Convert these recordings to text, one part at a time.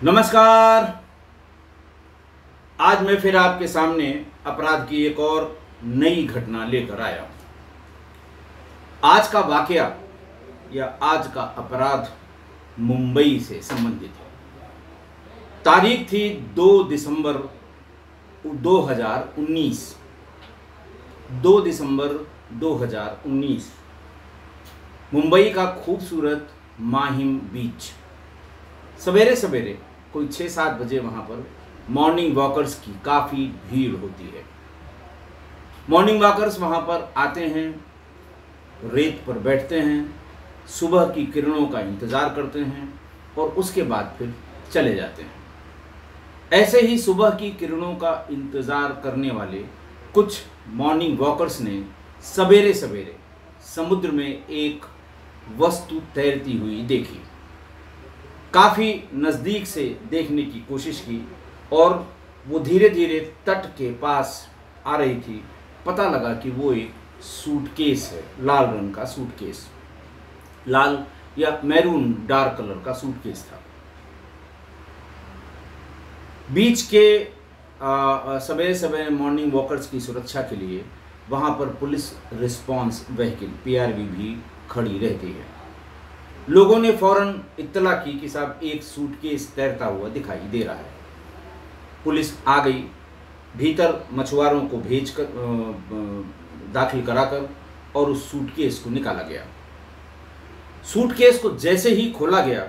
नमस्कार। आज मैं फिर आपके सामने अपराध की एक और नई घटना लेकर आया हूं। आज का वाकया या आज का अपराध मुंबई से संबंधित है। तारीख थी 2 दिसंबर 2019। 2 दिसंबर 2019 मुंबई का खूबसूरत माहिम बीच। सवेरे सवेरे कोई 6-7 बजे वहाँ पर मॉर्निंग वॉकर्स की काफ़ी भीड़ होती है। मॉर्निंग वॉकर्स वहाँ पर आते हैं, रेत पर बैठते हैं, सुबह की किरणों का इंतज़ार करते हैं और उसके बाद फिर चले जाते हैं। ऐसे ही सुबह की किरणों का इंतज़ार करने वाले कुछ मॉर्निंग वॉकर्स ने सवेरे सवेरे समुद्र में एक वस्तु तैरती हुई देखी। काफ़ी नज़दीक से देखने की कोशिश की और वो धीरे धीरे तट के पास आ रही थी। पता लगा कि वो एक सूटकेस है, लाल रंग का सूटकेस, लाल या मैरून डार्क कलर का सूटकेस था। बीच के सवेरे सवेरे मॉर्निंग वॉकर्स की सुरक्षा के लिए वहाँ पर पुलिस रिस्पांस व्हीकल PRV भी खड़ी रहती है। लोगों ने फौरन इत्तला की कि साहब एक सूटकेस तैरता हुआ दिखाई दे रहा है। पुलिस आ गई, भीतर मछुआरों को भेजकर दाखिल कराकर और उस सूटकेस को निकाला गया। सूटकेस को जैसे ही खोला गया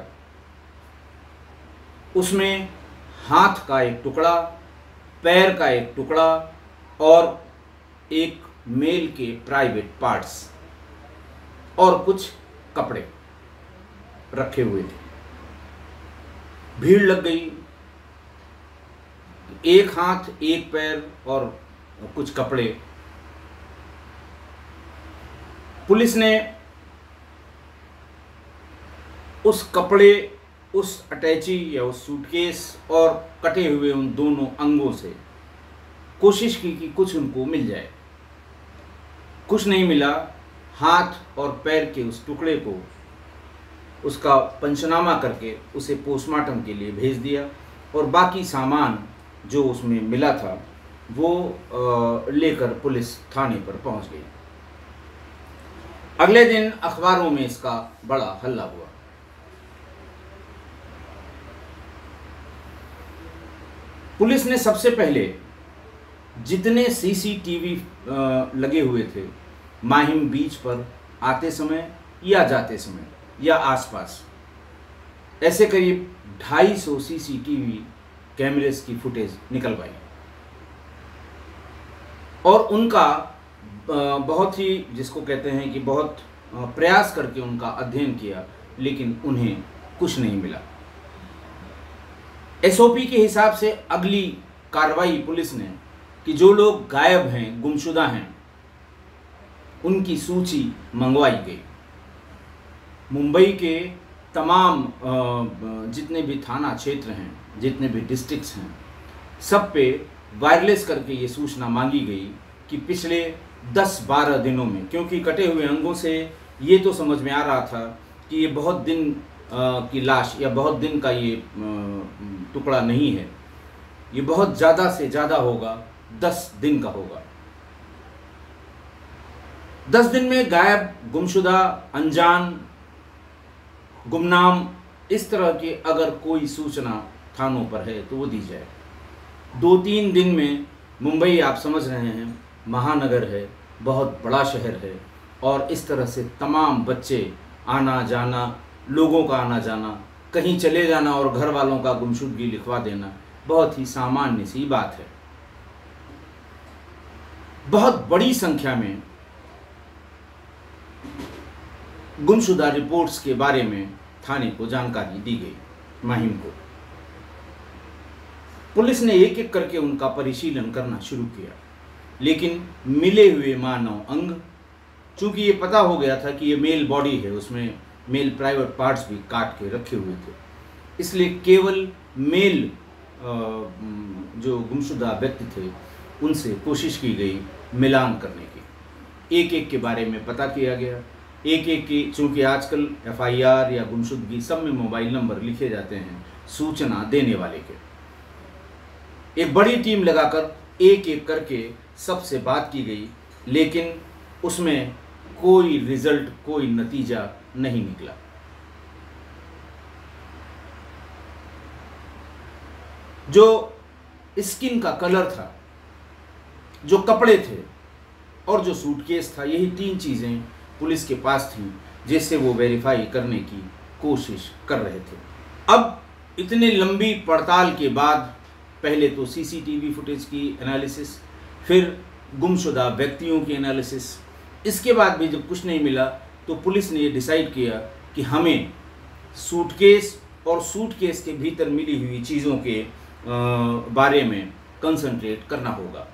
उसमें हाथ का एक टुकड़ा, पैर का एक टुकड़ा और एक मेल के प्राइवेट पार्ट्स और कुछ कपड़े रखे हुए थे। भीड़ लग गई। एक हाथ, एक पैर और कुछ कपड़े। पुलिस ने उस कपड़े, उस अटैची या उस सूटकेस और कटे हुए उन दोनों अंगों से कोशिश की कि कुछ उनको मिल जाए। कुछ नहीं मिला। हाथ और पैर के उस टुकड़े को उसका पंचनामा करके उसे पोस्टमार्टम के लिए भेज दिया और बाकी सामान जो उसमें मिला था वो लेकर पुलिस थाने पर पहुंच गई। अगले दिन अखबारों में इसका बड़ा हल्ला हुआ। पुलिस ने सबसे पहले जितने CCTV लगे हुए थे माहिम बीच पर आते समय या जाते समय या आसपास, ऐसे करीब 250 CCTV कैमरेस की फुटेज निकलवाई और उनका बहुत ही, जिसको कहते हैं कि बहुत प्रयास करके उनका अध्ययन किया, लेकिन उन्हें कुछ नहीं मिला। SOP के हिसाब से अगली कार्रवाई पुलिस ने कि जो लोग गायब हैं, गुमशुदा हैं, उनकी सूची मंगवाई गई। मुंबई के तमाम जितने भी थाना क्षेत्र हैं, जितने भी डिस्ट्रिक्ट्स हैं, सब पे वायरलेस करके ये सूचना मांगी गई कि पिछले 10-12 दिनों में, क्योंकि कटे हुए अंगों से ये तो समझ में आ रहा था कि ये बहुत दिन की लाश या बहुत दिन का ये टुकड़ा नहीं है, ये बहुत ज़्यादा से ज़्यादा होगा, 10 दिन का होगा। 10 दिन में गायब, गुमशुदा, अनजान, गुमनाम, इस तरह की अगर कोई सूचना थानों पर है तो वो दी जाए। 2-3 दिन में मुंबई, आप समझ रहे हैं, महानगर है, बहुत बड़ा शहर है और इस तरह से तमाम बच्चे आना जाना, लोगों का आना जाना, कहीं चले जाना और घर वालों का गुमशुदगी लिखवा देना बहुत ही सामान्य सी बात है। बहुत बड़ी संख्या में गुमशुदा रिपोर्ट्स के बारे में थाने को जानकारी दी गई, माहिम को। पुलिस ने एक एक करके उनका परिशीलन करना शुरू किया, लेकिन मिले हुए मानव अंग, चूंकि ये पता हो गया था कि ये मेल बॉडी है, उसमें मेल प्राइवेट पार्ट्स भी काट के रखे हुए थे, इसलिए केवल मेल जो गुमशुदा व्यक्ति थे उनसे कोशिश की गई मिलान करने की। एक एक के बारे में पता किया गया। एक एक की, चूँकि आजकल FIR या गुमशुदगी सब में मोबाइल नंबर लिखे जाते हैं, सूचना देने वाले के। एक बड़ी टीम लगाकर एक एक करके सबसे बात की गई, लेकिन उसमें कोई रिजल्ट, कोई नतीजा नहीं निकला। जो स्किन का कलर था, जो कपड़े थे और जो सूटकेस था, यही 3 चीज़ें पुलिस के पास थीं जिससे वो वेरीफाई करने की कोशिश कर रहे थे। अब इतनी लंबी पड़ताल के बाद पहले तो सीसीटीवी फुटेज की एनालिसिस, फिर गुमशुदा व्यक्तियों की एनालिसिस, इसके बाद भी जब कुछ नहीं मिला तो पुलिस ने ये डिसाइड किया कि हमें सूटकेस और सूटकेस के भीतर मिली हुई चीज़ों के बारे में कंसंट्रेट करना होगा।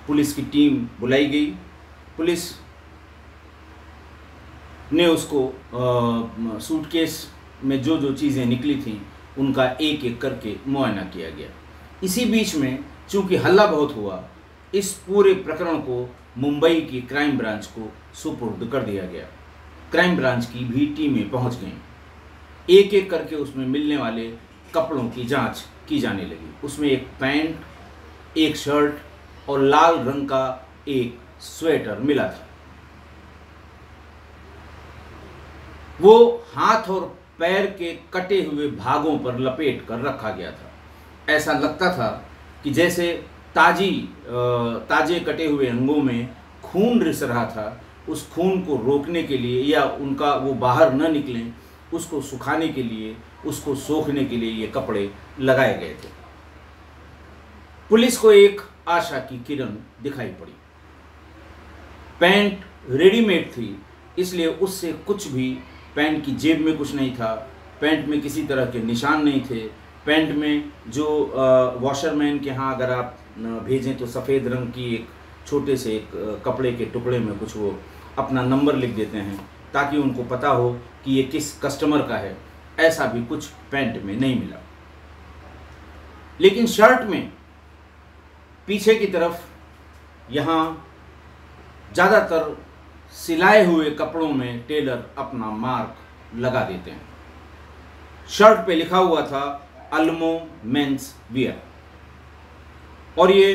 पुलिस की टीम बुलाई गई। पुलिस ने उसको सूटकेस में जो जो चीज़ें निकली थीं उनका एक एक करके मुआयना किया गया। इसी बीच में चूंकि हल्ला बहुत हुआ, इस पूरे प्रकरण को मुंबई की क्राइम ब्रांच को सुपुर्द कर दिया गया। क्राइम ब्रांच की भी टीमें पहुंच गईं। एक एक करके उसमें मिलने वाले कपड़ों की जांच की जाने लगी। उसमें एक पैंट, एक शर्ट और लाल रंग का एक स्वेटर मिला था। वो हाथ और पैर के कटे हुए भागों पर लपेट कर रखा गया था। ऐसा लगता था कि जैसे ताजे कटे हुए अंगों में खून रिस रहा था। उस खून को रोकने के लिए या उनका वो बाहर न निकलें, उसको सुखाने के लिए, उसको सोखने के लिए ये कपड़े लगाए गए थे। पुलिस को एक आशा की किरण दिखाई पड़ी। पैंट रेडीमेड थी, इसलिए उससे कुछ भी, पैंट की जेब में कुछ नहीं था, पैंट में किसी तरह के निशान नहीं थे। पैंट में जो वॉशरमैन के यहाँ अगर आप भेजें तो सफ़ेद रंग की एक छोटे से एक कपड़े के टुकड़े में कुछ वो अपना नंबर लिख देते हैं ताकि उनको पता हो कि ये किस कस्टमर का है, ऐसा भी कुछ पैंट में नहीं मिला। लेकिन शर्ट में पीछे की तरफ यहाँ ज़्यादातर सिलाए हुए कपड़ों में टेलर अपना मार्क लगा देते हैं। शर्ट पे लिखा हुआ था अल्मो मेंस वियर, और ये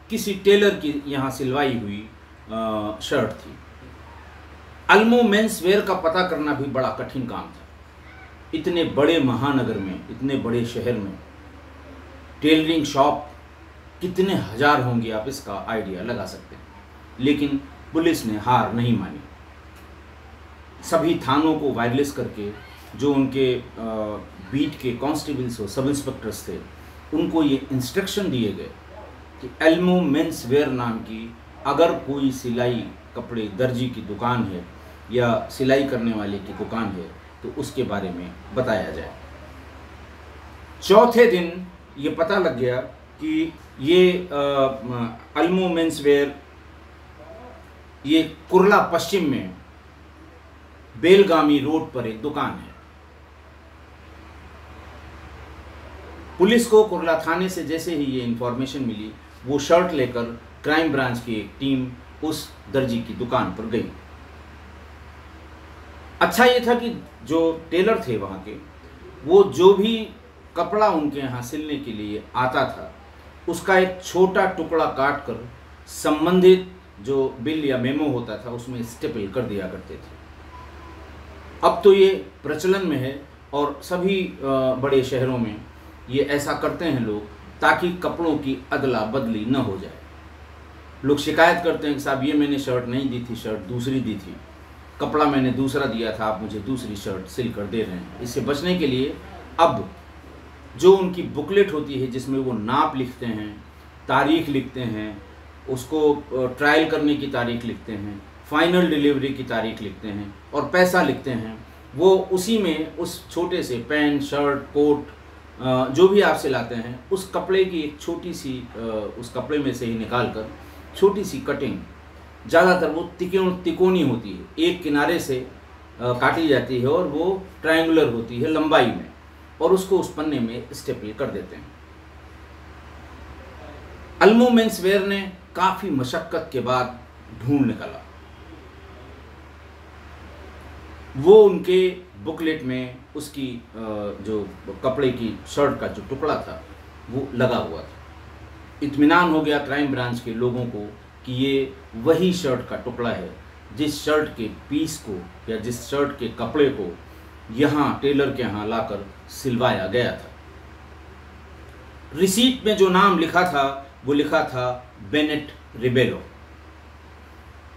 किसी टेलर की यहाँ सिलवाई हुई शर्ट थी। अल्मो मेंस वेयर का पता करना भी बड़ा कठिन काम था। इतने बड़े महानगर में, इतने बड़े शहर में टेलरिंग शॉप कितने हजार होंगे, आप इसका आइडिया लगा सकते हैं। लेकिन पुलिस ने हार नहीं मानी। सभी थानों को वायरलेस करके जो उनके बीट के कांस्टेबल्स और सब इंस्पेक्टर्स थे, उनको ये इंस्ट्रक्शन दिए गए कि एल्मो मेंस वेयर नाम की अगर कोई सिलाई कपड़े दर्जी की दुकान है या सिलाई करने वाले की दुकान है तो उसके बारे में बताया जाए। चौथे दिन ये पता लग गया कि ये अल्मो मेंस वेयर ये कुर्ला पश्चिम में बेलगामी रोड पर एक दुकान है। पुलिस को कुर्ला थाने से जैसे ही ये इंफॉर्मेशन मिली, वो शर्ट लेकर क्राइम ब्रांच की एक टीम उस दर्जी की दुकान पर गई। अच्छा ये था कि जो टेलर थे वहाँ के, वो जो भी कपड़ा उनके यहाँ सिलने के लिए आता था उसका एक छोटा टुकड़ा काट कर संबंधित जो बिल या मेमो होता था उसमें स्टेपल कर दिया करते थे। अब तो ये प्रचलन में है और सभी बड़े शहरों में ये ऐसा करते हैं लोग, ताकि कपड़ों की अदला बदली न हो जाए। लोग शिकायत करते हैं कि साहब ये मैंने शर्ट नहीं दी थी, शर्ट दूसरी दी थी, कपड़ा मैंने दूसरा दिया था, आप मुझे दूसरी शर्ट सिल कर दे रहे हैं। इससे बचने के लिए अब जो उनकी बुकलेट होती है जिसमें वो नाप लिखते हैं, तारीख लिखते हैं, उसको ट्रायल करने की तारीख लिखते हैं, फाइनल डिलीवरी की तारीख लिखते हैं और पैसा लिखते हैं, वो उसी में उस छोटे से पैंट, शर्ट, कोट जो भी आप सिलाते हैं उस कपड़े की एक छोटी सी उस कपड़े में से ही निकाल कर छोटी सी कटिंग, ज़्यादातर वो तिकोनी होती है, एक किनारे से काटी जाती है और वो ट्रायंगुलर होती है लंबाई में, और उसको उस पन्ने में स्टेपल कर देते हैं। अल्मो मेंस वेयर ने काफ़ी मशक्क़त के बाद ढूंढ निकाला। वो उनके बुकलेट में उसकी जो कपड़े की शर्ट का जो टुकड़ा था वो लगा हुआ था। इत्मीनान हो गया क्राइम ब्रांच के लोगों को कि ये वही शर्ट का टुकड़ा है जिस शर्ट के पीस को या जिस शर्ट के कपड़े को यहाँ टेलर के यहाँ लाकर सिलवाया गया था। रिसीट में जो नाम लिखा था वो लिखा था बेनेट रिबेलो।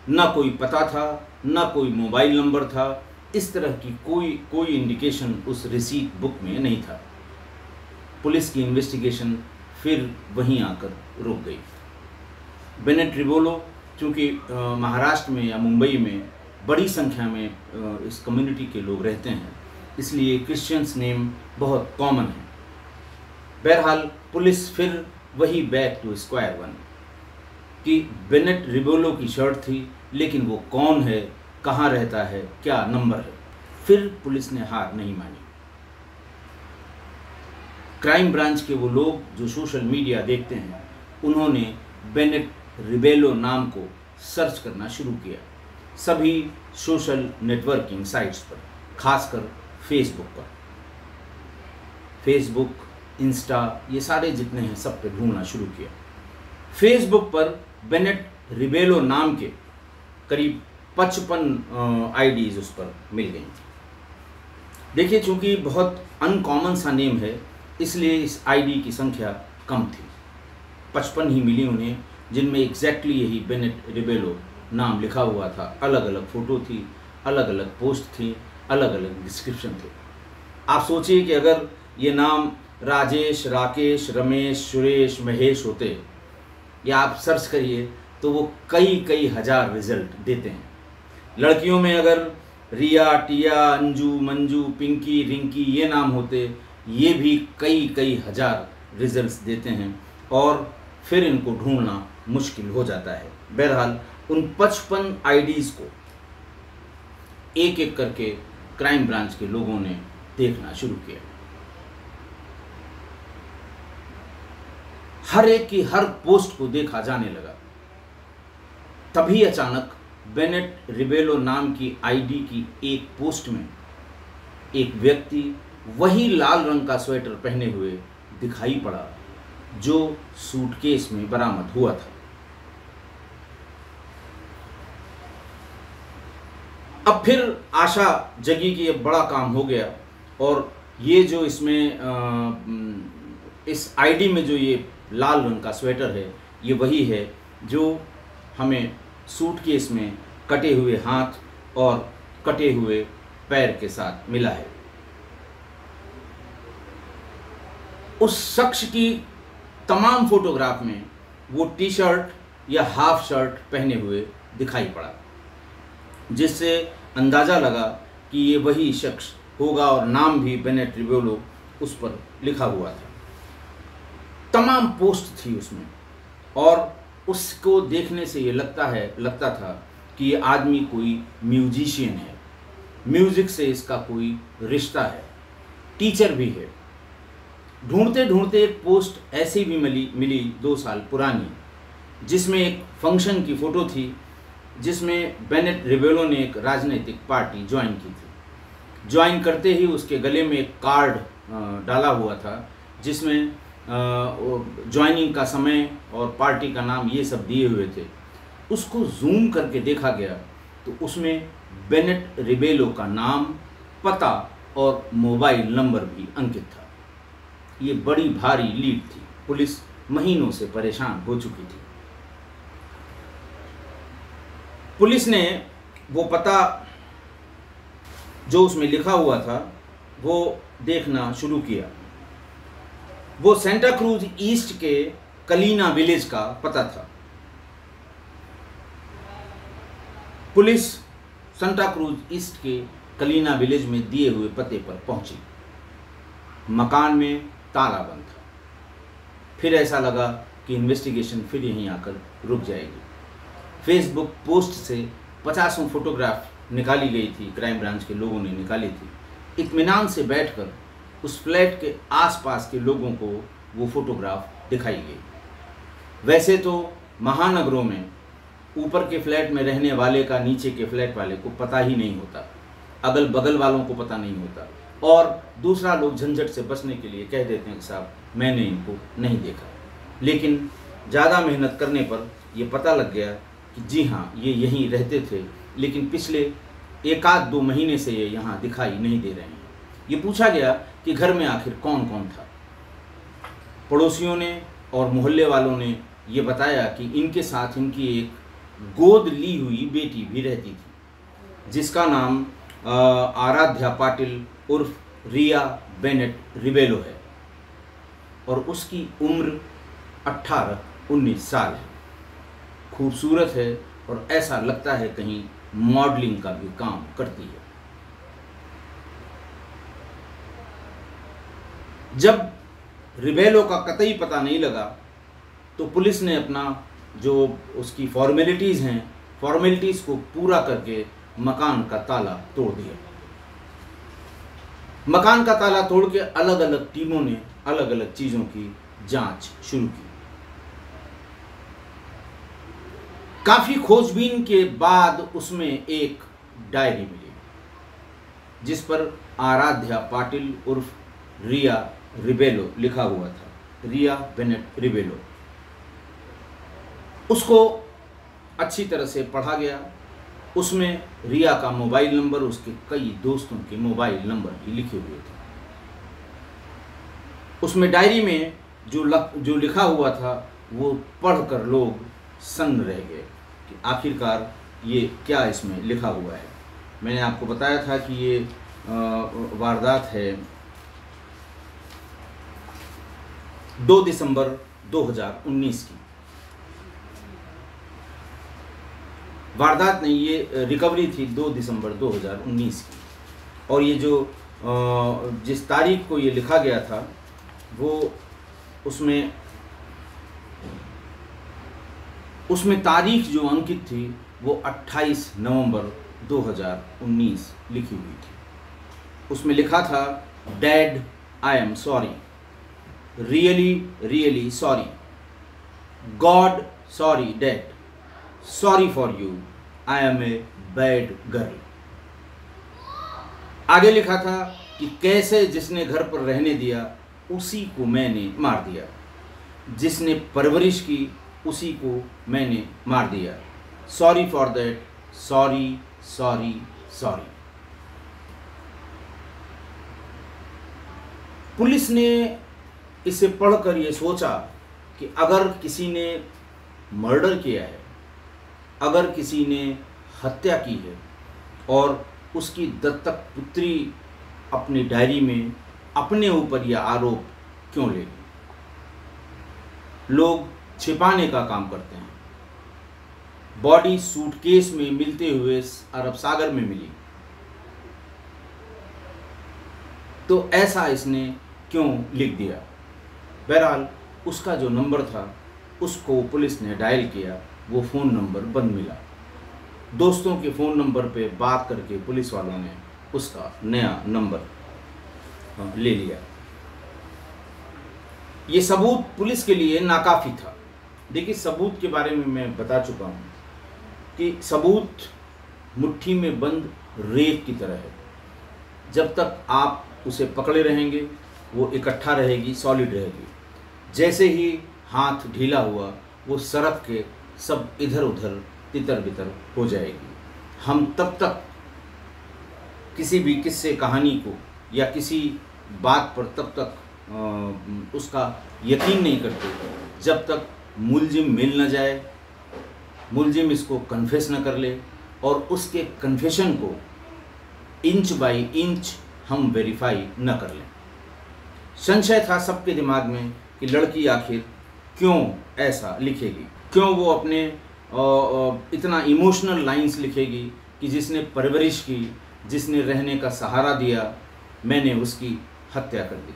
ना कोई पता था, ना कोई मोबाइल नंबर था, इस तरह की कोई इंडिकेशन उस रिसीट बुक में नहीं था। पुलिस की इन्वेस्टिगेशन फिर वहीं आकर रुक गई। बेनेट रिबेलो चूँकि महाराष्ट्र में या मुंबई में बड़ी संख्या में इस कम्युनिटी के लोग रहते हैं, इसलिए क्रिश्चियंस नेम बहुत कॉमन है। बहरहाल पुलिस फिर वही बैक टू स्क्वायर वन कि बेनेट रिबेलो की शर्ट थी, लेकिन वो कौन है, कहाँ रहता है, क्या नंबर है। फिर पुलिस ने हार नहीं मानी। क्राइम ब्रांच के वो लोग जो सोशल मीडिया देखते हैं, उन्होंने बेनेट रिबेलो नाम को सर्च करना शुरू किया सभी सोशल नेटवर्किंग साइट्स पर, खासकर फेसबुक पर। फेसबुक, इंस्टा, ये सारे जितने हैं सब पे ढूंढना शुरू किया। फेसबुक पर बेनेट रिबेलो नाम के करीब 55 आईडीज उस पर मिल गई। देखिए, चूंकि बहुत अनकॉमन सा नेम है, इसलिए इस आईडी की संख्या कम थी। 55 ही मिली उन्हें, जिनमें एग्जैक्टली यही बेनेट रिबेलो नाम लिखा हुआ था। अलग अलग फ़ोटो थी, अलग अलग पोस्ट थी, अलग अलग डिस्क्रिप्शन थे। आप सोचिए कि अगर ये नाम राजेश, राकेश, रमेश, सुरेश, महेश होते, या आप सर्च करिए तो वो कई हज़ार रिजल्ट देते हैं। लड़कियों में अगर रिया, टिया, अंजू, मंजू, पिंकी, रिंकी ये नाम होते, ये भी कई हज़ार रिजल्ट्स देते हैं और फिर इनको ढूंढना मुश्किल हो जाता है। बहरहाल उन 55 आईडीज़ को एक एक करके क्राइम ब्रांच के लोगों ने देखना शुरू किया। हर एक की हर पोस्ट को देखा जाने लगा। तभी अचानक बेनेट रिबेलो नाम की आईडी की एक पोस्ट में एक व्यक्ति वही लाल रंग का स्वेटर पहने हुए दिखाई पड़ा जो सूटकेस में बरामद हुआ था। अब फिर आशा जगी कि ये बड़ा काम हो गया और ये जो इसमें इस आईडी में जो ये लाल रंग का स्वेटर है, ये वही है जो हमें सूटकेस में कटे हुए हाथ और कटे हुए पैर के साथ मिला है। उस शख्स की तमाम फोटोग्राफ में वो टी शर्ट या हाफ शर्ट पहने हुए दिखाई पड़ा, जिससे अंदाज़ा लगा कि ये वही शख्स होगा और नाम भी बेनेट रिबेलो उस पर लिखा हुआ था। तमाम पोस्ट थी उसमें और उसको देखने से ये लगता था कि ये आदमी कोई म्यूजिशियन है, म्यूज़िक से इसका कोई रिश्ता है, टीचर भी है। ढूंढते ढूंढते एक पोस्ट ऐसी भी मिली 2 साल पुरानी, जिसमें एक फंक्शन की फ़ोटो थी जिसमें बेनेट रिबेलो ने एक राजनीतिक पार्टी ज्वाइन की थी। ज्वाइन करते ही उसके गले में एक कार्ड डाला हुआ था जिसमें ज्वाइनिंग का समय और पार्टी का नाम ये सब दिए हुए थे। उसको जूम करके देखा गया तो उसमें बेनेट रिबेलो का नाम, पता और मोबाइल नंबर भी अंकित था। ये बड़ी भारी लीड थी। पुलिस महीनों से परेशान हो चुकी थी। पुलिस ने वो पता जो उसमें लिखा हुआ था वो देखना शुरू किया। वो सेंटा क्रूज ईस्ट के कलीना विलेज का पता था। पुलिस सेंटा क्रूज ईस्ट के कलीना विलेज में दिए हुए पते पर पहुंची। मकान में ताला बंद था। फिर ऐसा लगा कि इन्वेस्टिगेशन फिर यहीं आकर रुक जाएगी। फेसबुक पोस्ट से 50 फोटोग्राफ निकाली गई थी, क्राइम ब्रांच के लोगों ने निकाली थी। इत्मीनान से बैठकर उस फ्लैट के आसपास के लोगों को वो फोटोग्राफ दिखाई गई। वैसे तो महानगरों में ऊपर के फ्लैट में रहने वाले का नीचे के फ्लैट वाले को पता ही नहीं होता, अगल बगल वालों को पता नहीं होता, और दूसरा लोग झंझट से बचने के लिए कह देते हैं कि साहब मैंने इनको नहीं देखा। लेकिन ज़्यादा मेहनत करने पर यह पता लग गया कि जी हाँ, ये यहीं रहते थे, लेकिन पिछले 1-2 महीने से ये यहाँ दिखाई नहीं दे रहे हैं। ये पूछा गया कि घर में आखिर कौन कौन था। पड़ोसियों ने और मोहल्ले वालों ने ये बताया कि इनके साथ इनकी एक गोद ली हुई बेटी भी रहती थी, जिसका नाम आराध्या पाटिल उर्फ रिया बेनेट रिबेलो है, और उसकी उम्र 18-19 साल है। खूबसूरत है और ऐसा लगता है कहीं मॉडलिंग का भी काम करती है। जब रिबेलो का कतई पता नहीं लगा तो पुलिस ने अपना जो उसकी फॉर्मेलिटीज़ हैं, फॉर्मेलिटीज़ को पूरा करके मकान का ताला तोड़ दिया। मकान का ताला तोड़ के अलग अलग टीमों ने अलग अलग चीज़ों की जांच शुरू की। काफ़ी खोजबीन के बाद उसमें एक डायरी मिली, जिस पर आराध्या पाटिल उर्फ रिया रिबेलो लिखा हुआ था, रिया बेनेट रिबेलो। उसको अच्छी तरह से पढ़ा गया। उसमें रिया का मोबाइल नंबर, उसके कई दोस्तों के मोबाइल नंबर भी लिखे हुए थे। उसमें डायरी में जो लिखा हुआ था वो पढ़कर लोग सन्न रह गए कि आखिरकार ये क्या इसमें लिखा हुआ है। मैंने आपको बताया था कि ये वारदात है 2 दिसंबर 2019 की। वारदात नहीं, ये रिकवरी थी 2 दिसंबर 2019 की। और ये जो जिस तारीख को ये लिखा गया था वो उसमें तारीख जो अंकित थी वो 28 नवंबर 2019 लिखी हुई थी। उसमें लिखा था, dad I am sorry, really sorry, god sorry dad, sorry for you, I am a bad girl. आगे लिखा था कि कैसे जिसने घर पर रहने दिया उसी को मैंने मार दिया, जिसने परवरिश की उसी को मैंने मार दिया, sorry for that, sorry sorry sorry. Police ने इसे पढ़कर ये सोचा कि अगर किसी ने मर्डर किया है, अगर किसी ने हत्या की है और उसकी दत्तक पुत्री अपनी डायरी में अपने ऊपर यह आरोप क्यों लेगी। लोग छिपाने का काम करते हैं। बॉडी सूटकेस में मिलते हुए अरब सागर में मिली, तो ऐसा इसने क्यों लिख दिया। बहरहाल उसका जो नंबर था उसको पुलिस ने डायल किया, वो फ़ोन नंबर बंद मिला। दोस्तों के फ़ोन नंबर पे बात करके पुलिस वालों ने उसका नया नंबर ले लिया। ये सबूत पुलिस के लिए नाकाफ़ी था। देखिए, सबूत के बारे में मैं बता चुका हूँ कि सबूत मुट्ठी में बंद रेत की तरह है। जब तक आप उसे पकड़े रहेंगे वो इकट्ठा रहेगी, सॉलिड रहेगी। जैसे ही हाथ ढीला हुआ वो सरक के सब इधर उधर तितर बितर हो जाएगी। हम तब तक किसी भी किस्से कहानी को या किसी बात पर तब तक उसका यकीन नहीं करते जब तक मुलजिम मिल न जाए, मुलजिम इसको कन्फेस न कर ले और उसके कन्फेशन को इंच बाय इंच हम वेरीफाई न कर लें। संशय था सबके दिमाग में कि लड़की आखिर क्यों ऐसा लिखेगी, क्यों वो अपने इतना इमोशनल लाइंस लिखेगी कि जिसने परवरिश की, जिसने रहने का सहारा दिया, मैंने उसकी हत्या कर दी।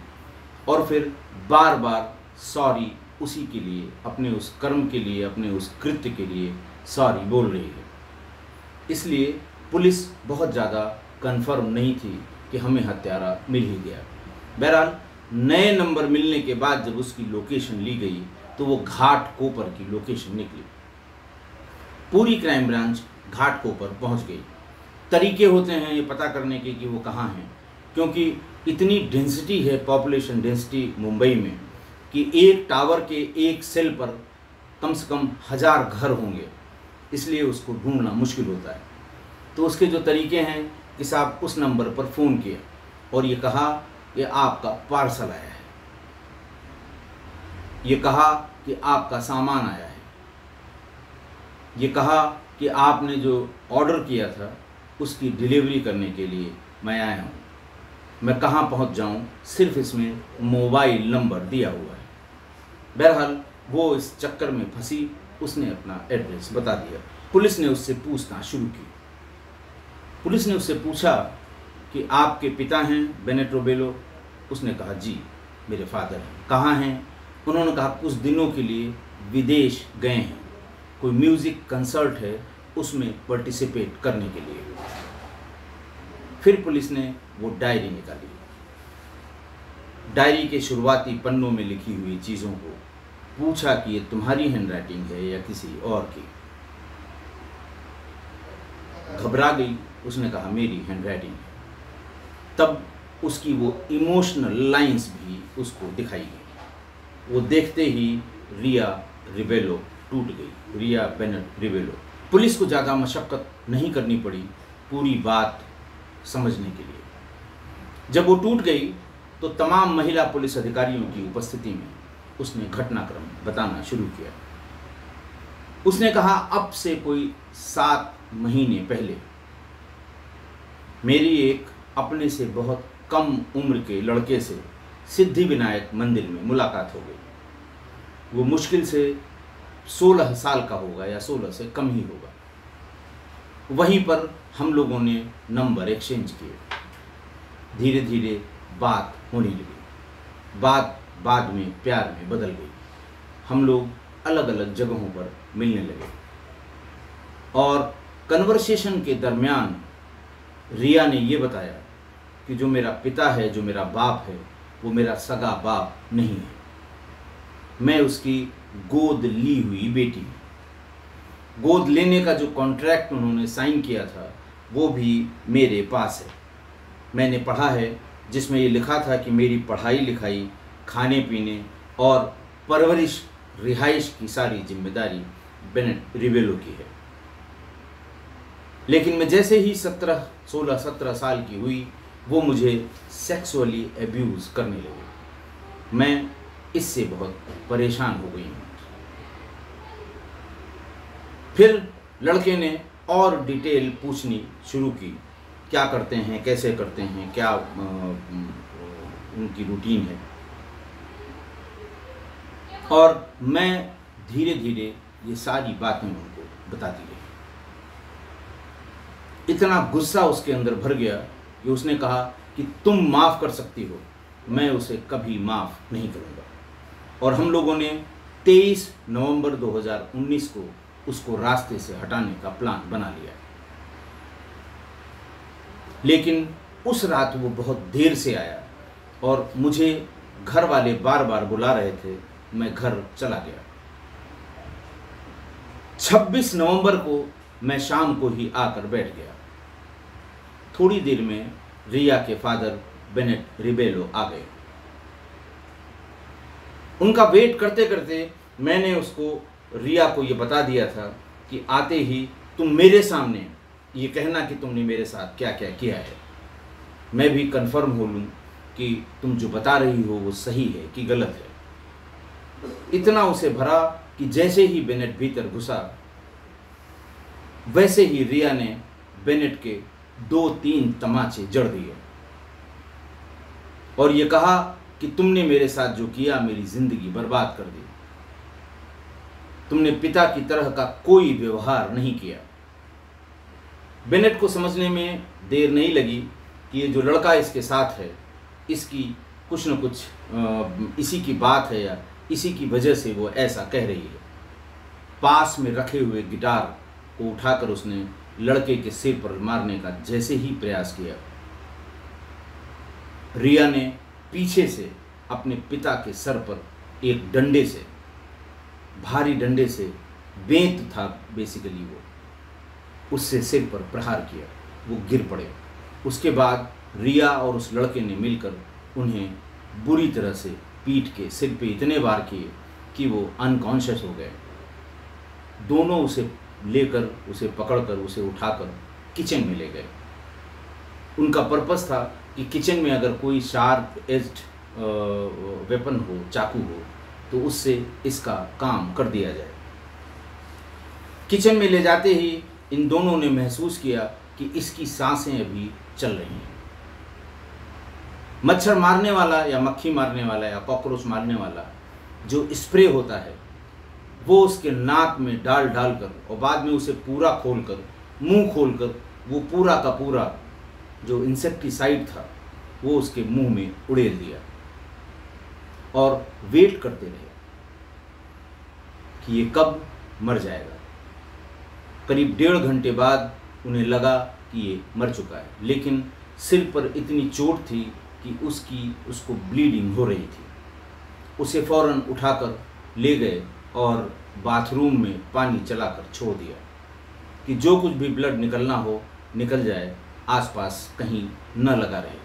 और फिर बार बार सॉरी उसी के लिए, अपने उस कर्म के लिए, अपने उस कृत्य के लिए सॉरी बोल रही है। इसलिए पुलिस बहुत ज़्यादा कंफर्म नहीं थी कि हमें हत्यारा मिल ही गया। बहरहाल नए नंबर मिलने के बाद जब उसकी लोकेशन ली गई तो वो घाट कोपर की लोकेशन निकली। पूरी क्राइम ब्रांच घाट कोपर पहुंच गई। तरीके होते हैं ये पता करने के कि वो कहाँ हैं, क्योंकि इतनी डेंसिटी है, पॉपुलेशन डेंसिटी मुंबई में, कि एक टावर के एक सेल पर कम से कम 1000 घर होंगे, इसलिए उसको ढूंढना मुश्किल होता है। तो उसके जो तरीके हैं कि साहब उस नंबर पर फ़ोन किया और ये कहा कि आपका पार्सल आया है, ये कहा कि आपका सामान आया है, ये कहा कि आपने जो ऑर्डर किया था उसकी डिलीवरी करने के लिए मैं आया हूँ, मैं कहाँ पहुँच जाऊँ, सिर्फ इसमें मोबाइल नंबर दिया हुआ है। बहरहाल वो इस चक्कर में फंसी, उसने अपना एड्रेस बता दिया। पुलिस ने उससे पूछताछ शुरू की। पुलिस ने उससे पूछा कि आपके पिता हैं बेनेट रिबेलो? उसने कहा जी मेरे फादर हैं। कहाँ हैं? उन्होंने कहा कुछ दिनों के लिए विदेश गए हैं, कोई म्यूज़िक कंसर्ट है उसमें पार्टिसिपेट करने के लिए। फिर पुलिस ने वो डायरी निकाली। डायरी के शुरुआती पन्नों में लिखी हुई चीज़ों को पूछा कि ये तुम्हारी हैंडराइटिंग है या किसी और की। घबरा गई, उसने कहा मेरी हैंडराइटिंग है। तब उसकी वो इमोशनल लाइंस भी उसको दिखाई गई। वो देखते ही रिया रिबेलो टूट गई, रिया बेनेट रिबेलो। पुलिस को ज़्यादा मशक्क़त नहीं करनी पड़ी पूरी बात समझने के लिए। जब वो टूट गई तो तमाम महिला पुलिस अधिकारियों की उपस्थिति में उसने घटनाक्रम बताना शुरू किया। उसने कहा अब से कोई 7 महीने पहले मेरी एक अपने से बहुत कम उम्र के लड़के से सिद्धिविनायक मंदिर में मुलाकात हो गई। वो मुश्किल से 16 साल का होगा या 16 से कम ही होगा। वहीं पर हम लोगों ने नंबर एक्सचेंज किए। धीरे धीरे बात होने लगी। बात बाद में प्यार में बदल गई। हम लोग अलग अलग जगहों पर मिलने लगे और कन्वर्सेशन के दरमियान रिया ने ये बताया कि जो मेरा पिता है, जो मेरा बाप है, वो मेरा सगा बाप नहीं है। मैं उसकी गोद ली हुई बेटी हूँ। गोद लेने का जो कॉन्ट्रैक्ट उन्होंने साइन किया था वो भी मेरे पास है। मैंने पढ़ा है जिसमें ये लिखा था कि मेरी पढ़ाई लिखाई, खाने पीने और परवरिश, रिहाइश की सारी जिम्मेदारी बेनेट रिबेलो की है। लेकिन मैं जैसे ही 16-17 साल की हुई वो मुझे सेक्सुअली एब्यूज़ करने लगे। मैं इससे बहुत परेशान हो गई हूँ। फिर लड़के ने और डिटेल पूछनी शुरू की, क्या करते हैं, कैसे करते हैं, क्या उनकी रूटीन है। और मैं धीरे धीरे ये सारी बातें उनको बताती गई। इतना गुस्सा उसके अंदर भर गया कि उसने कहा कि तुम माफ़ कर सकती हो, मैं उसे कभी माफ़ नहीं करूँगा। और हम लोगों ने 23 नवंबर 2019 को उसको रास्ते से हटाने का प्लान बना लिया। लेकिन उस रात वो बहुत देर से आया और मुझे घर वाले बार बार बुला रहे थे। मैं घर चला गया। 26 नवंबर को मैं शाम को ही आकर बैठ गया। थोड़ी देर में रिया के फादर बेनेट रिबेलो आ गए। उनका वेट करते करते मैंने उसको, रिया को ये बता दिया था कि आते ही तुम मेरे सामने ये कहना कि तुमने मेरे साथ क्या क्या किया है, मैं भी कंफर्म हो लूँ कि तुम जो बता रही हो वो सही है कि गलत है। इतना उसे भरा कि जैसे ही बेनेट भीतर घुसा वैसे ही रिया ने बेनेट के 2-3 तमाचे जड़ दिए और ये कहा कि तुमने मेरे साथ जो किया मेरी जिंदगी बर्बाद कर दी। तुमने पिता की तरह का कोई व्यवहार नहीं किया। बेनेट को समझने में देर नहीं लगी कि ये जो लड़का इसके साथ है इसकी कुछ न कुछ इसी की बात है या इसी की वजह से वो ऐसा कह रही है। पास में रखे हुए गिटार को उठाकर उसने लड़के के सिर पर मारने का जैसे ही प्रयास किया, रिया ने पीछे से अपने पिता के सर पर एक डंडे से, भारी डंडे से, बेंत था बेसिकली वो, उससे सिर पर प्रहार किया। वो गिर पड़े। उसके बाद रिया और उस लड़के ने मिलकर उन्हें बुरी तरह से पीट के सिर पे इतने वार किए कि वो अनकॉन्शियस हो गए। दोनों उसे लेकर, उसे पकड़कर, उसे उठाकर किचन में ले गए। उनका पर्पस था कि किचन में अगर कोई शार्प एज्ड वेपन हो, चाकू हो, तो उससे इसका काम कर दिया जाए। किचन में ले जाते ही इन दोनों ने महसूस किया कि इसकी सांसें अभी चल रही हैं। मच्छर मारने वाला या मक्खी मारने वाला या कॉकरोच मारने वाला जो स्प्रे होता है वो उसके नाक में डाल कर और बाद में उसे पूरा खोलकर, मुंह खोलकर वो पूरा का पूरा जो इंसेक्टिसाइड था वो उसके मुंह में उड़ेल दिया और वेट करते रहे कि ये कब मर जाएगा। करीब 1.5 घंटे बाद उन्हें लगा कि ये मर चुका है, लेकिन सिर पर इतनी चोट थी कि उसको ब्लीडिंग हो रही थी। उसे फौरन उठाकर ले गए और बाथरूम में पानी चलाकर छोड़ दिया कि जो कुछ भी ब्लड निकलना हो निकल जाए, आसपास कहीं न लगा रहे।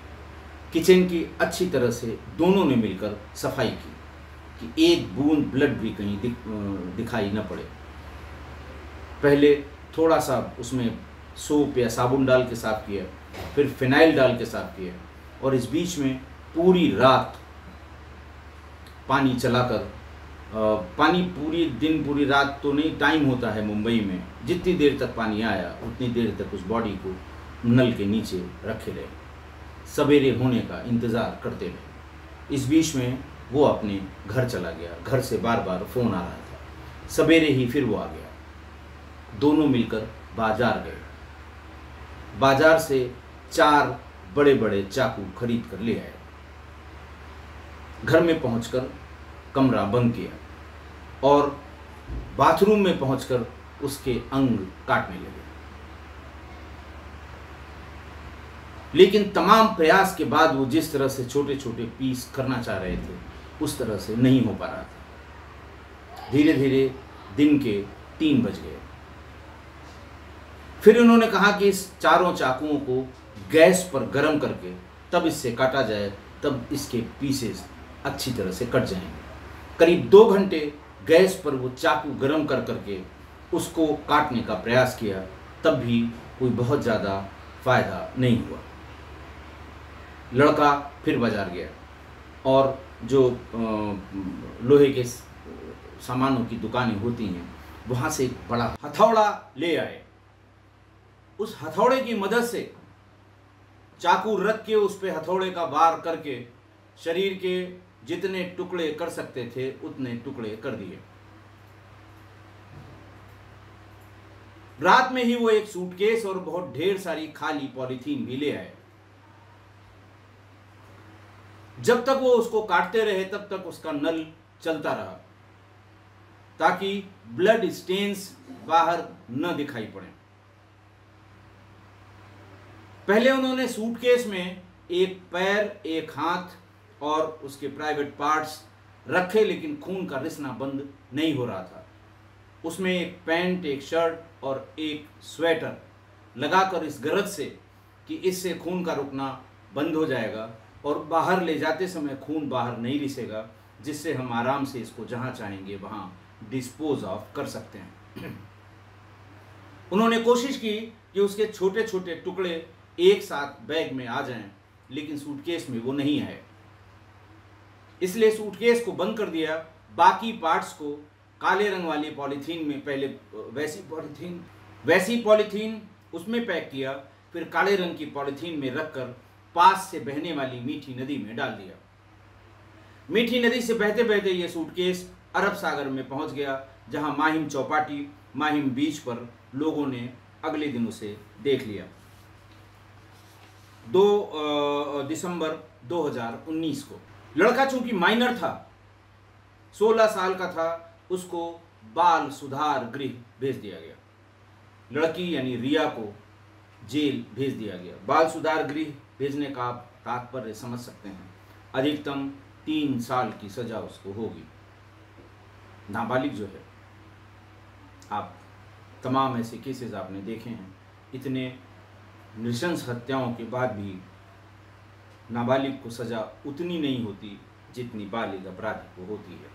किचन की अच्छी तरह से दोनों ने मिलकर सफाई की कि एक बूंद ब्लड भी कहीं दिखाई न पड़े। पहले थोड़ा सा उसमें सोप या साबुन डाल के साफ़ किया, फिर फिनाइल डाल के साफ़ किया और इस बीच में पूरी रात पानी चलाकर, पानी पूरी दिन पूरी रात तो नहीं, टाइम होता है मुंबई में, जितनी देर तक पानी आया उतनी देर तक उस बॉडी को नल के नीचे रखे रहे, सवेरे होने का इंतज़ार करते रहे। इस बीच में वो अपने घर चला गया। घर से बार बार फ़ोन आ रहा था। सवेरे ही फिर वो आ गया। दोनों मिलकर बाज़ार गए। बाज़ार से 4 बड़े बड़े चाकू खरीद कर ले आए। घर में पहुंचकर कमरा बंद किया और बाथरूम में पहुंचकर उसके अंग काटने लगे। लेकिन तमाम प्रयास के बाद वो जिस तरह से छोटे छोटे पीस करना चाह रहे थे उस तरह से नहीं हो पा रहा था। धीरे धीरे दिन के 3 बज गए। फिर उन्होंने कहा कि इस चारों चाकुओं को गैस पर गर्म करके तब इससे काटा जाए, तब इसके पीसेस अच्छी तरह से कट जाएंगे। करीब 2 घंटे गैस पर वो चाकू गर्म कर करके उसको काटने का प्रयास किया, तब भी कोई बहुत ज़्यादा फ़ायदा नहीं हुआ। लड़का फिर बाज़ार गया और जो लोहे के सामानों की दुकानें होती हैं वहाँ से एक बड़ा हथौड़ा ले आए। उस हथौड़े की मदद से चाकू रख के उस पे हथौड़े का वार करके शरीर के जितने टुकड़े कर सकते थे उतने टुकड़े कर दिए। रात में ही वो एक सूटकेस और बहुत ढेर सारी खाली पॉलीथीन भी ले आए। जब तक वो उसको काटते रहे तब तक उसका नल चलता रहा ताकि ब्लड स्टेन्स बाहर न दिखाई पड़े। पहले उन्होंने सूटकेस में एक पैर, एक हाथ और उसके प्राइवेट पार्ट्स रखे, लेकिन खून का रिसना बंद नहीं हो रहा था। उसमें एक पैंट, एक शर्ट और एक स्वेटर लगाकर इस गरज से कि इससे खून का रुकना बंद हो जाएगा और बाहर ले जाते समय खून बाहर नहीं रिसेगा, जिससे हम आराम से इसको जहाँ चाहेंगे वहाँ डिस्पोज ऑफ कर सकते हैं। उन्होंने कोशिश की कि उसके छोटे छोटे टुकड़े एक साथ बैग में आ जाएं, लेकिन सूटकेस में वो नहीं आए। इसलिए सूटकेस को बंद कर दिया। बाकी पार्ट्स को काले रंग वाली पॉलीथीन में, पहले वैसी पॉलीथीन उसमें पैक किया, फिर काले रंग की पॉलीथीन में रखकर पास से बहने वाली मीठी नदी में डाल दिया। मीठी नदी से बहते बहते ये सूटकेस अरब सागर में पहुंच गया, जहां माहिम चौपाटी, माहिम बीच पर लोगों ने अगले दिन उसे देख लिया। 2 दिसंबर 2019 को लड़का चूंकि माइनर था, 16 साल का था, उसको बाल सुधार गृह भेज दिया गया। लड़की यानी रिया को जेल भेज दिया गया। बाल सुधार गृह भेजने का आप तात्पर्य समझ सकते हैं। अधिकतम 3 साल की सजा उसको होगी। नाबालिग जो है, आप तमाम ऐसे केसेस आपने देखे हैं। इतने नृशंस हत्याओं के बाद भी नाबालिग को सज़ा उतनी नहीं होती जितनी बालिग अपराधी को होती है।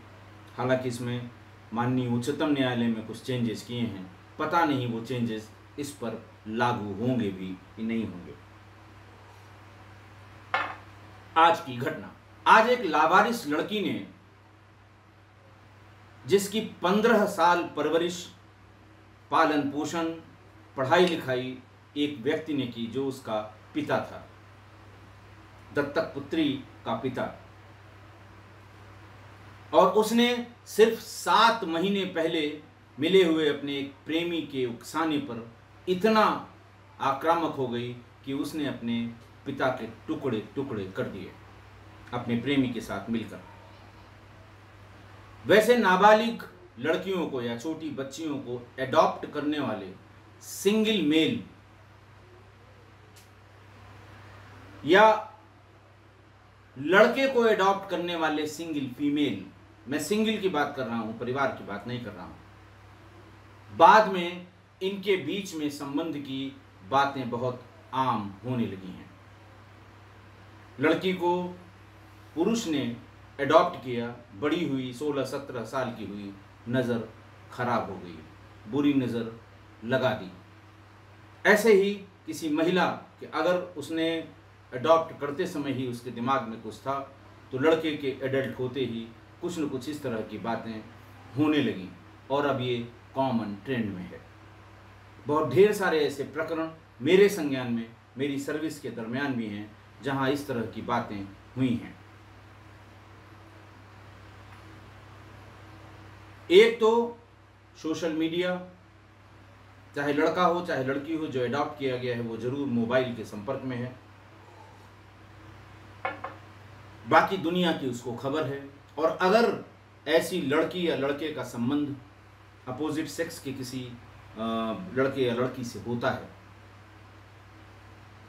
हालांकि इसमें माननीय उच्चतम न्यायालय में कुछ चेंजेस किए हैं, पता नहीं वो चेंजेस इस पर लागू होंगे भी कि नहीं होंगे। आज की घटना, आज एक लावारिस लड़की ने, जिसकी 15 साल परवरिश, पालन पोषण, पढ़ाई लिखाई एक व्यक्ति ने की जो उसका पिता था, दत्तक पुत्री का पिता, और उसने सिर्फ 7 महीने पहले मिले हुए अपने एक प्रेमी के उकसाने पर इतना आक्रामक हो गई कि उसने अपने पिता के टुकड़े टुकड़े कर दिए अपने प्रेमी के साथ मिलकर। वैसे नाबालिग लड़कियों को या छोटी बच्चियों को एडॉप्ट करने वाले सिंगल मेल या लड़के को एडॉप्ट करने वाले सिंगल फीमेल, मैं सिंगल की बात कर रहा हूं, परिवार की बात नहीं कर रहा हूं, बाद में इनके बीच में संबंध की बातें बहुत आम होने लगी हैं। लड़की को पुरुष ने एडॉप्ट किया, बड़ी हुई, 16-17 साल की हुई, नज़र खराब हो गई, बुरी नज़र लगा दी। ऐसे ही किसी महिला के अगर उसने एडॉप्ट करते समय ही उसके दिमाग में कुछ था तो लड़के के एडल्ट होते ही कुछ न कुछ इस तरह की बातें होने लगीं और अब ये कॉमन ट्रेंड में है। बहुत ढेर सारे ऐसे प्रकरण मेरे संज्ञान में, मेरी सर्विस के दरमियान भी हैं जहां इस तरह की बातें हुई हैं। एक तो सोशल मीडिया, चाहे लड़का हो चाहे लड़की हो, जो एडॉप्ट किया गया है वो जरूर मोबाइल के संपर्क में है, बाकी दुनिया की उसको खबर है। और अगर ऐसी लड़की या लड़के का संबंध अपोजिट सेक्स के किसी लड़के या लड़की से होता है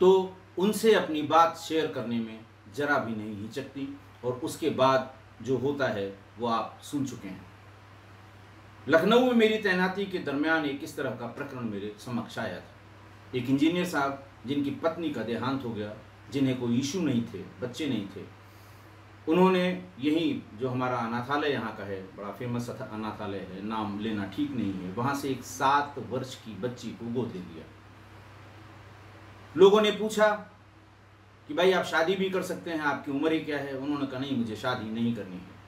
तो उनसे अपनी बात शेयर करने में जरा भी नहीं हिचकती, और उसके बाद जो होता है वो आप सुन चुके हैं। लखनऊ में मेरी तैनाती के दरमियान एक इस तरह का प्रकरण मेरे समक्ष आया था। एक इंजीनियर साहब जिनकी पत्नी का देहांत हो गया, जिन्हें कोई इशू नहीं थे, बच्चे नहीं थे, उन्होंने यही जो हमारा अनाथालय यहाँ का है, बड़ा फेमस अनाथालय है, नाम लेना ठीक नहीं है, वहाँ से एक 7 वर्ष की बच्ची को गोद ले लिया। लोगों ने पूछा कि भाई आप शादी भी कर सकते हैं, आपकी उम्र ही क्या है? उन्होंने कहा नहीं, मुझे शादी नहीं करनी है।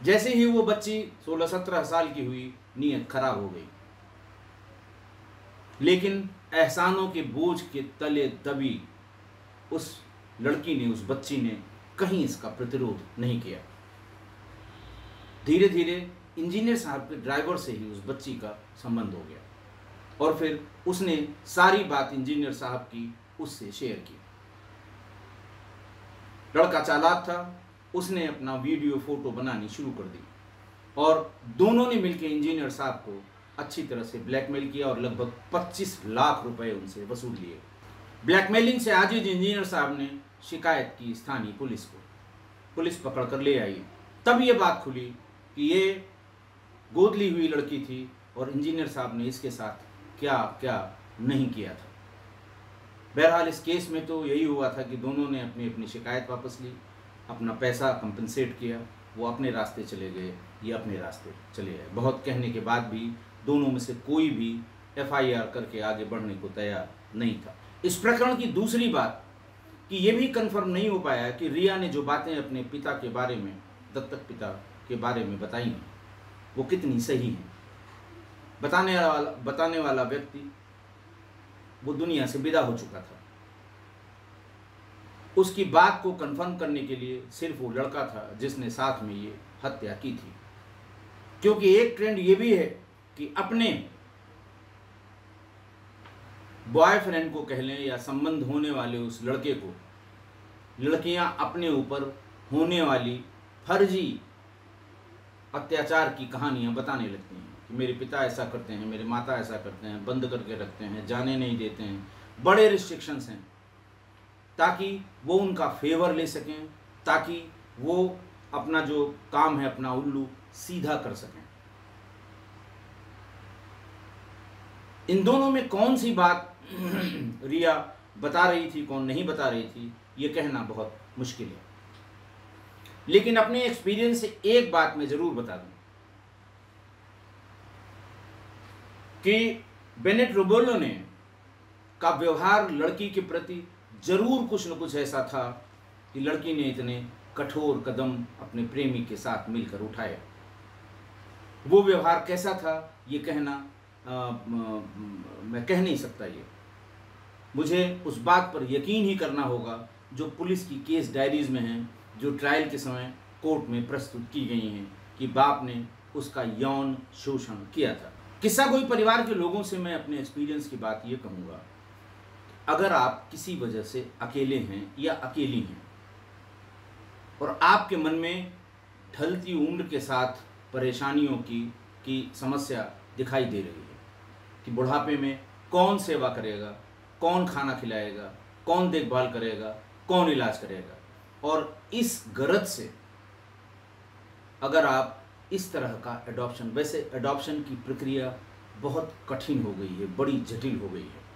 जैसे ही वो बच्ची 16-17 साल की हुई, नीयत खराब हो गई। लेकिन एहसानों के बोझ के तले दबी उस लड़की ने, उस बच्ची ने कहीं इसका प्रतिरोध नहीं किया। धीरे धीरे इंजीनियर साहब के ड्राइवर से ही उस बच्ची का संबंध हो गया और फिर उसने सारी बात इंजीनियर साहब की उससे शेयर की। लड़का चालाक था, उसने अपना वीडियो फोटो बनानी शुरू कर दी और दोनों ने मिलकर इंजीनियर साहब को अच्छी तरह से ब्लैकमेल किया और लगभग 25 लाख रुपए उनसे वसूल लिए। ब्लैकमेलिंग से आजिज इंजीनियर साहब ने शिकायत की स्थानीय पुलिस को। पुलिस पकड़ कर ले आई। तब ये बात खुली कि ये गोद ली हुई लड़की थी और इंजीनियर साहब ने इसके साथ क्या क्या नहीं किया था। बहरहाल इस केस में तो यही हुआ था कि दोनों ने अपनी अपनी शिकायत वापस ली, अपना पैसा कंपनसेट किया, वो अपने रास्ते चले गए, ये अपने रास्ते चले गए। बहुत कहने के बाद भी दोनों में से कोई भी FIR करके आगे बढ़ने को तैयार नहीं था। इस प्रकरण की दूसरी बात कि ये भी कंफर्म नहीं हो पाया कि रिया ने जो बातें अपने पिता के बारे में, दत्तक पिता के बारे में बताई हैं वो कितनी सही हैं। बताने वाला व्यक्ति वो दुनिया से विदा हो चुका था। उसकी बात को कंफर्म करने के लिए सिर्फ वो लड़का था जिसने साथ में ये हत्या की थी। क्योंकि एक ट्रेंड ये भी है कि अपने बॉयफ्रेंड को कह लें या संबंध होने वाले उस लड़के को लड़कियां अपने ऊपर होने वाली फर्जी अत्याचार की कहानियां बताने लगती हैं कि मेरे पिता ऐसा करते हैं, मेरे माता ऐसा करते हैं, बंद करके रखते हैं, जाने नहीं देते हैं, बड़े रिस्ट्रिक्शंस हैं, ताकि वो उनका फेवर ले सकें, ताकि वो अपना जो काम है, अपना उल्लू सीधा कर सकें। इन दोनों में कौन सी बात रिया बता रही थी, कौन नहीं बता रही थी, ये कहना बहुत मुश्किल है। लेकिन अपने एक्सपीरियंस से एक बात मैं जरूर बता दूं कि बेनेट रोबोलो ने का व्यवहार लड़की के प्रति जरूर कुछ न कुछ ऐसा था कि लड़की ने इतने कठोर कदम अपने प्रेमी के साथ मिलकर उठाए। वो व्यवहार कैसा था ये कहना मैं कह नहीं सकता। ये मुझे उस बात पर यकीन ही करना होगा जो पुलिस की केस डायरीज में हैं, जो ट्रायल के समय कोर्ट में प्रस्तुत की गई हैं कि बाप ने उसका यौन शोषण किया था। किस्सा कोई परिवार के लोगों से मैं अपने एक्सपीरियंस की बात ये कहूँगा, अगर आप किसी वजह से अकेले हैं या अकेली हैं और आपके मन में ढलती उम्र के साथ परेशानियों की समस्या दिखाई दे रही है कि बुढ़ापे में कौन सेवा करेगा, कौन खाना खिलाएगा, कौन देखभाल करेगा, कौन इलाज करेगा, और इस गरज से अगर आप इस तरह का एडॉप्शन, वैसे एडॉप्शन की प्रक्रिया बहुत कठिन हो गई है, बड़ी जटिल हो गई है।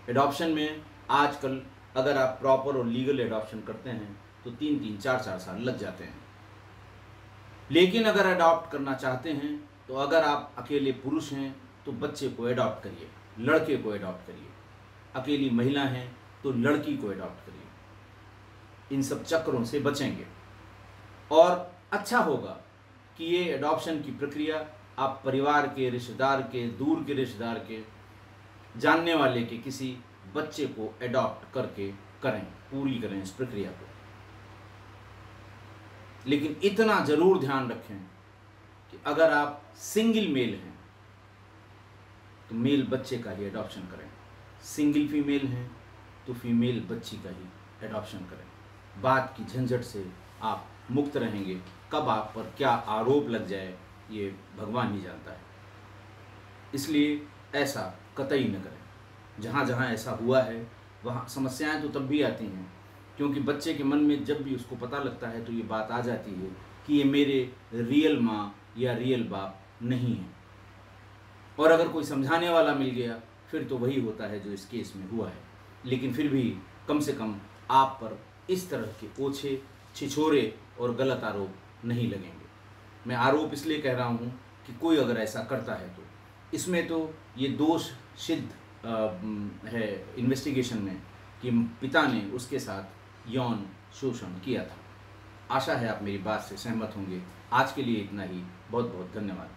एडॉप्शन में आजकल अगर आप प्रॉपर और लीगल एडॉप्शन करते हैं तो 3-3, 4-4 साल लग जाते हैं। लेकिन अगर अडॉप्ट करना चाहते हैं तो अगर आप अकेले पुरुष हैं तो बच्चे को अडॉप्ट करिए, लड़के को अडॉप्ट करिए। अकेली महिला हैं तो लड़की को अडॉप्ट करिए। इन सब चक्रों से बचेंगे और अच्छा होगा कि ये एडॉप्शन की प्रक्रिया आप परिवार के, रिश्तेदार के, दूर के रिश्तेदार के, जानने वाले के किसी बच्चे को अडॉप्ट करके करें, पूरी करें इस प्रक्रिया को। लेकिन इतना जरूर ध्यान रखें कि अगर आप सिंगल मेल हैं तो मेल बच्चे का ही एडॉप्शन करें, सिंगल फीमेल हैं तो फीमेल बच्ची का ही एडॉप्शन करें। बात की झंझट से आप मुक्त रहेंगे। कब आप पर क्या आरोप लग जाए ये भगवान ही जानता है। इसलिए ऐसा कतई न करें। जहाँ जहाँ ऐसा हुआ है वहाँ समस्याएं तो तब भी आती हैं, क्योंकि बच्चे के मन में जब भी उसको पता लगता है तो ये बात आ जाती है कि ये मेरे रियल माँ या रियल बाप नहीं है। और अगर कोई समझाने वाला मिल गया फिर तो वही होता है जो इस केस में हुआ है। लेकिन फिर भी कम से कम आप पर इस तरह के ओछे, छिछोरे और गलत आरोप नहीं लगेंगे। मैं आरोप इसलिए कह रहा हूँ कि कोई अगर ऐसा करता है तो इसमें तो ये दोष सिद्ध है इन्वेस्टिगेशन में कि पिता ने उसके साथ यौन शोषण किया था। आशा है आप मेरी बात से सहमत होंगे। आज के लिए इतना ही। बहुत बहुत धन्यवाद।